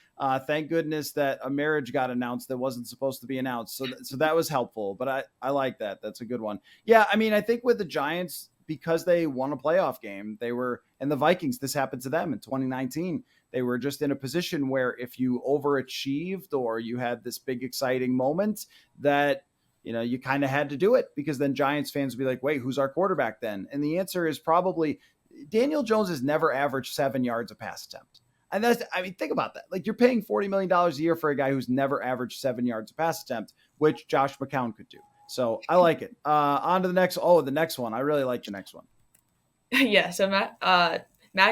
A: Thank goodness that a marriage got announced that wasn't supposed to be announced. So that was helpful. But I like that. That's a good one. Yeah, I mean, I think with the Giants, because they won a playoff game, and the Vikings, this happened to them in 2019. They were just in a position where if you overachieved or you had this big exciting moment that you kind of had to do it, because then Giants fans would be like, wait, who's our quarterback then? And the answer is probably Daniel Jones has never averaged 7 yards a pass attempt. And think about that. Like, you're paying $40 million a year for a guy who's never averaged 7 yards a pass attempt, which Josh McCown could do. So I like it. On to the next. Oh, the next one. I really like the next one.
B: Yeah. So Matt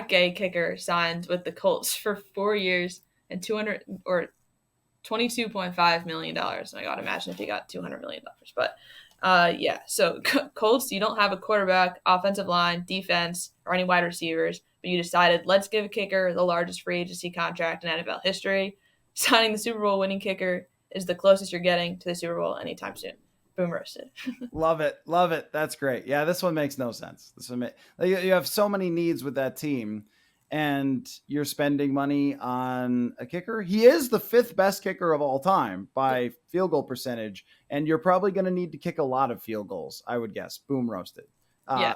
B: Gay, kicker, signed with the Colts for 4 years and $22.5 million. I got to imagine if he got $200 million. But yeah, so Colts, you don't have a quarterback, offensive line, defense, or any wide receivers, but you decided, let's give a kicker the largest free agency contract in NFL history. Signing the Super Bowl winning kicker is the closest you're getting to the Super Bowl anytime soon. Boom roasted.
A: Love it. That's great. Yeah, this one makes no sense. You have so many needs with that team, and you're spending money on a kicker. He is the 5th best kicker of all time by field goal percentage, and you're probably going to need to kick a lot of field goals, I would guess. Boom roasted.
B: Yeah.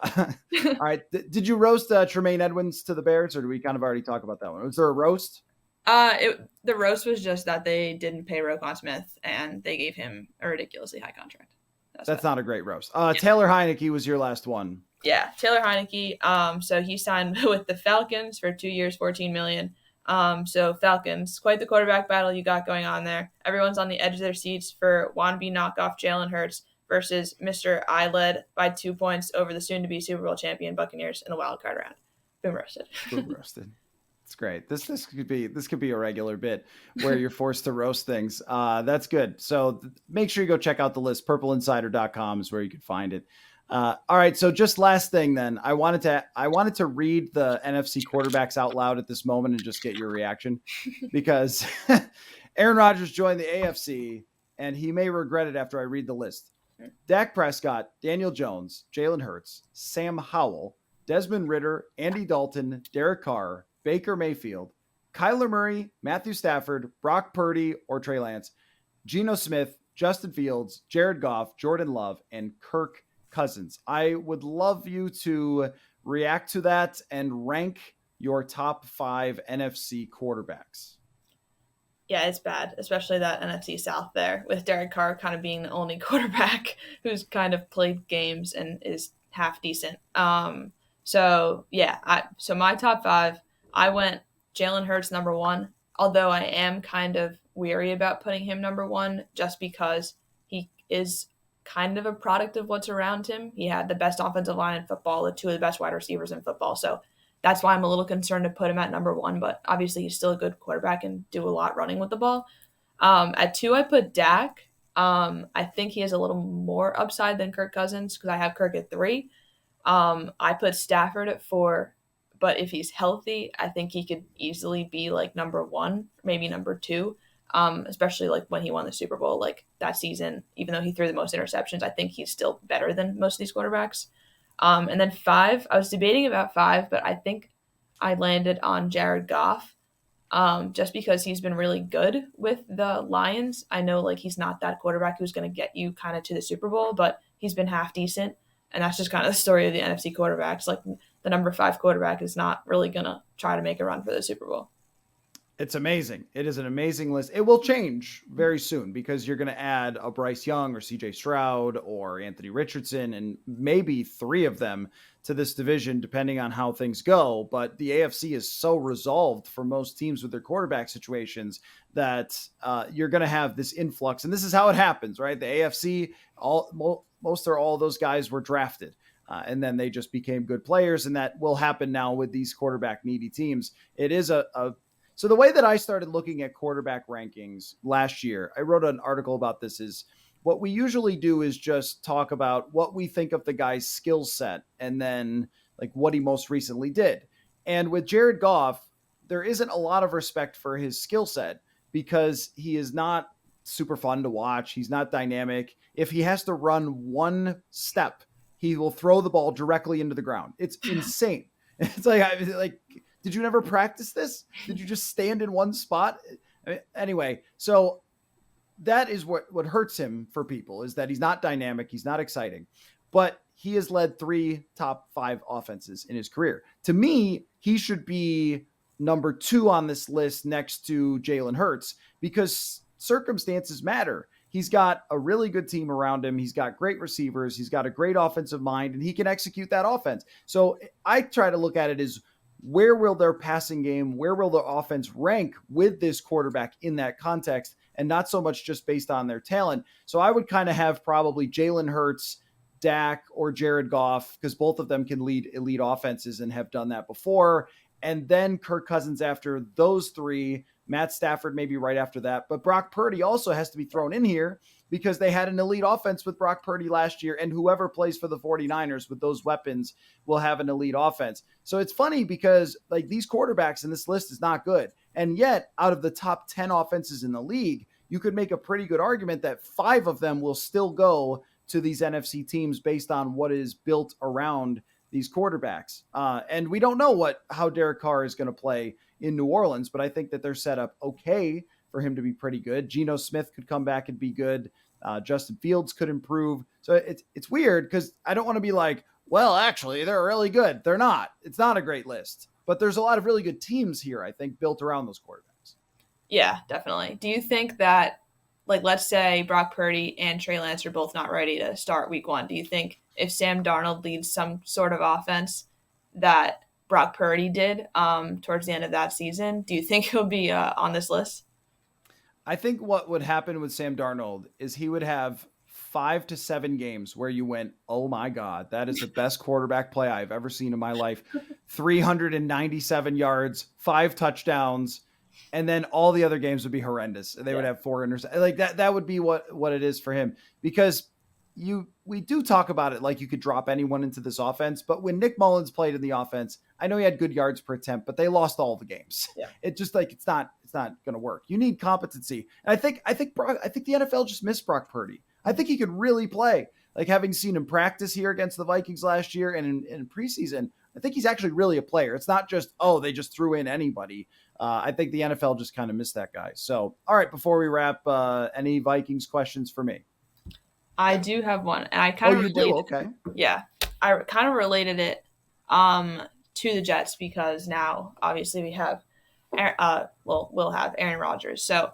A: All right. Did you roast Tremaine Edmonds to the Bears, or did we kind of already talk about that one? Was there a roast?
B: The roast was just that they didn't pay Roquan Smith, and they gave him a ridiculously high contract.
A: That's not a great roast. Taylor Heineke was your last one.
B: Yeah, Taylor Heineke. So he signed with the Falcons for 2 years, $14 million. So Falcons, quite the quarterback battle you got going on there. Everyone's on the edge of their seats for wannabe knockoff Jalen Hurts versus Mr. I led by 2 points over the soon-to-be Super Bowl champion Buccaneers in a wild card round. Boom roasted.
A: Boom roasted. It's great. This could be a regular bit where you're forced to roast things. That's good. So make sure you go check out the list. PurpleInsider.com is where you can find it. All right. So just last thing then, I wanted to read the NFC quarterbacks out loud at this moment and just get your reaction, because Aaron Rodgers joined the AFC and he may regret it after I read the list. Dak Prescott, Daniel Jones, Jalen Hurts, Sam Howell, Desmond Ridder, Andy Dalton, Derek Carr, Baker Mayfield, Kyler Murray, Matthew Stafford, Brock Purdy, or Trey Lance, Geno Smith, Justin Fields, Jared Goff, Jordan Love, and Kirk Cousins. I would love you to react to that and rank your top 5 NFC quarterbacks.
B: Yeah, it's bad, especially that NFC South there, with Derek Carr kind of being the only quarterback who's kind of played games and is half decent. So my top 5, I went Jalen Hurts number 1, although I am kind of weary about putting him number 1 just because he is kind of a product of what's around him. He had the best offensive line in football, the 2 of the best wide receivers in football. So that's why I'm a little concerned to put him at number 1, but obviously he's still a good quarterback and do a lot running with the ball. At 2, I put Dak. I think he has a little more upside than Kirk Cousins because I have Kirk at 3. I put Stafford at 4, but if he's healthy, I think he could easily be like number 1, maybe number 2, especially like when he won the Super Bowl, like that season, even though he threw the most interceptions, I think he's still better than most of these quarterbacks. And then 5, I was debating about 5, but I think I landed on Jared Goff, just because he's been really good with the Lions. I know like he's not that quarterback who's going to get you kind of to the Super Bowl, but he's been half decent. And that's just kind of the story of the NFC quarterbacks. Like the number 5 quarterback is not really going to try to make a run for the Super Bowl.
A: It's amazing. It is an amazing list. It will change very soon because you're going to add a Bryce Young or CJ Stroud or Anthony Richardson and maybe 3 of them to this division, depending on how things go. But the AFC is so resolved for most teams with their quarterback situations that you're going to have this influx. And this is how it happens, right? The AFC, most or all of those guys were drafted. And then they just became good players. And that will happen now with these quarterback needy teams. It is so the way that I started looking at quarterback rankings last year, I wrote an article about this, is what we usually do is just talk about what we think of the guy's skill set and then like what he most recently did. And with Jared Goff, there isn't a lot of respect for his skill set because he is not super fun to watch. He's not dynamic. If he has to run one step, he will throw the ball directly into the ground. It's insane. It's like, did you never practice this? Did you just stand in one spot? Anyway, so that is what hurts him for people, is that he's not dynamic. He's not exciting, but he has led 3 top 5 offenses in his career. To me, he should be number 2 on this list next to Jalen Hurts because circumstances matter. He's got a really good team around him. He's got great receivers. He's got a great offensive mind, and he can execute that offense. So I try to look at it as, where will their passing game, where will their offense rank with this quarterback in that context, and not so much just based on their talent. So I would kind of have probably Jalen Hurts, Dak, or Jared Goff, because both of them can lead elite offenses and have done that before. And then Kirk Cousins after those 3, Matt Stafford maybe right after that. But Brock Purdy also has to be thrown in here because they had an elite offense with Brock Purdy last year, and whoever plays for the 49ers with those weapons will have an elite offense. So it's funny because like these quarterbacks in this list is not good. And yet out of the top 10 offenses in the league, you could make a pretty good argument that 5 of them will still go to these NFC teams based on what is built around these quarterbacks. And we don't know how Derek Carr is going to play in New Orleans, but I think that they're set up okay for him to be pretty good. Geno Smith could come back and be good. Justin Fields could improve. So it's weird because I don't want to be like, well, actually, they're really good. They're not. It's not a great list. But there's a lot of really good teams here, I think, built around those quarterbacks.
B: Yeah, definitely. Do you think that, like, let's say Brock Purdy and Trey Lance are both not ready to start week 1. Do you think if Sam Darnold leads some sort of offense that Brock Purdy did towards the end of that season, do you think he'll be on this list?
A: I think what would happen with Sam Darnold is he would have 5 to 7 games where you went, oh my God, that is the best quarterback play I've ever seen in my life. 397 yards, 5 touchdowns. And then all the other games would be horrendous. They would have 4 interceptions. Like that would be what it is for him, because we do talk about it like you could drop anyone into this offense. But when Nick Mullins played in the offense, I know he had good yards per attempt, but they lost all the games.
B: Yeah.
A: It just like, it's not going to work. You need competency. And I think the NFL just missed Brock Purdy. I think he could really play. Like, having seen him practice here against the Vikings last year and in preseason, I think he's actually really a player. It's not just, they just threw in anybody. I think the NFL just kind of missed that guy. So, all right, before we wrap, any Vikings questions for me?
B: I do have one, and I kind of
A: do? Okay.
B: Yeah, I kind of related it to the Jets because now obviously we have, we'll have Aaron Rodgers. So,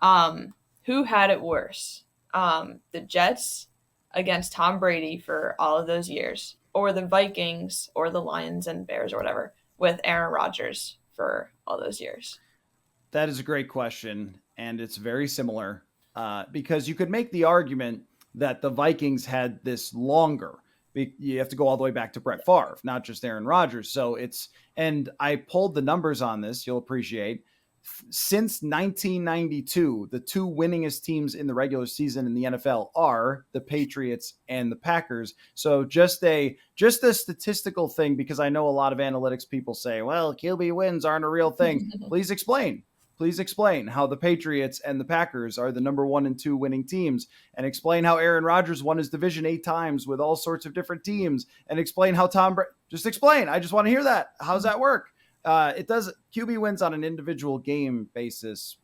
B: who had it worse? The Jets against Tom Brady for all of those years, or the Vikings, or the Lions and Bears or whatever with Aaron Rodgers for all those years?
A: That is a great question, and it's very similar because you could make the argument that the Vikings had this longer. You have to go all the way back to Brett Favre, not just Aaron Rodgers. So and I pulled the numbers on this, you'll appreciate. Since 1992, the 2 winningest teams in the regular season in the NFL are the Patriots and the Packers. So just a statistical thing, because I know a lot of analytics people say, well, QB wins aren't a real thing. Please explain. please explain how the Patriots and the Packers are the number 1 and 2 winning teams, and explain how Aaron Rodgers won his division 8 times with all sorts of different teams, and explain how just explain. I just want to hear that. How's that work? It does. QB wins on an individual game basis.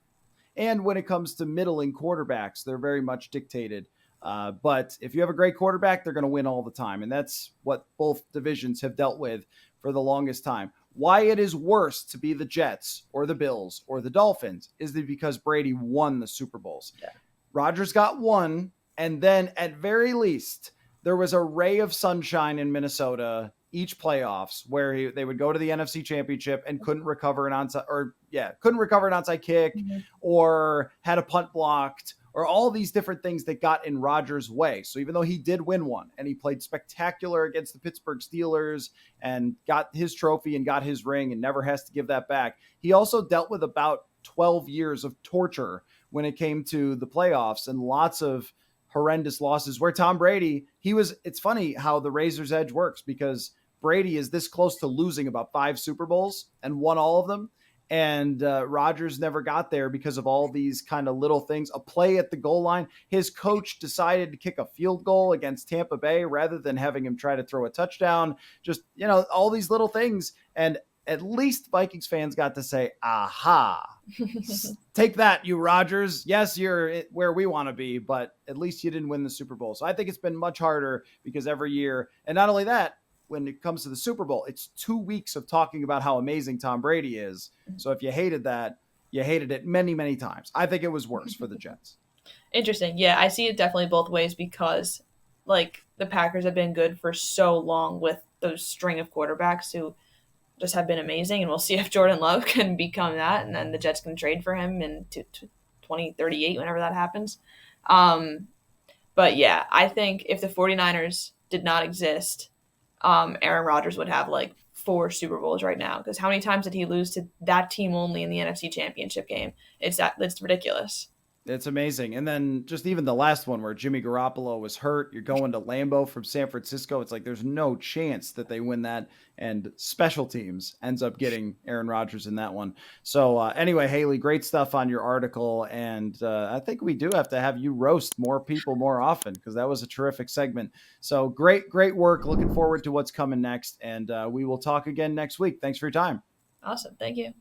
A: And when it comes to middling quarterbacks, they're very much dictated. But if you have a great quarterback, they're going to win all the time. And that's what both divisions have dealt with for the longest time. Why it is worse to be the Jets or the Bills or the Dolphins is because Brady won the Super Bowls. Yeah. Rodgers got one, and then at very least, there was a ray of sunshine in Minnesota each playoffs where they would go to the NFC Championship and couldn't recover an onside kick, or had a punt blocked, or all these different things that got in Rodgers' way. So even though he did win one and he played spectacular against the Pittsburgh Steelers and got his trophy and got his ring and never has to give that back, he also dealt with about 12 years of torture when it came to the playoffs and lots of horrendous losses where Tom Brady, it's funny how the razor's edge works, because Brady is this close to losing about 5 Super Bowls and won all of them. And Rodgers never got there because of all these kind of little things. A play at the goal line. His coach decided to kick a field goal against Tampa Bay rather than having him try to throw a touchdown. Just, all these little things. And at least Vikings fans got to say, aha, take that, you Rodgers. Yes, you're where we want to be, but at least you didn't win the Super Bowl. So I think it's been much harder because every year, and not only that, when it comes to the Super Bowl, it's 2 weeks of talking about how amazing Tom Brady is. So if you hated that, you hated it many, many times. I think it was worse for the Jets.
B: Interesting. Yeah, I see it definitely both ways because, the Packers have been good for so long with those string of quarterbacks who just have been amazing, and we'll see if Jordan Love can become that, and then the Jets can trade for him in 2038, whenever that happens. But yeah, I think if the 49ers did not exist, Aaron Rodgers would have 4 Super Bowls right now, because how many times did he lose to that team only in the NFC Championship game? It's ridiculous.
A: It's amazing. And then just even the last one where Jimmy Garoppolo was hurt, you're going to Lambeau from San Francisco. It's there's no chance that they win that. And special teams ends up getting Aaron Rodgers in that one. So anyway, Haley, great stuff on your article. And I think we do have to have you roast more people more often, because that was a terrific segment. So great work. Looking forward to what's coming next. And we will talk again next week. Thanks for your time.
B: Awesome. Thank you.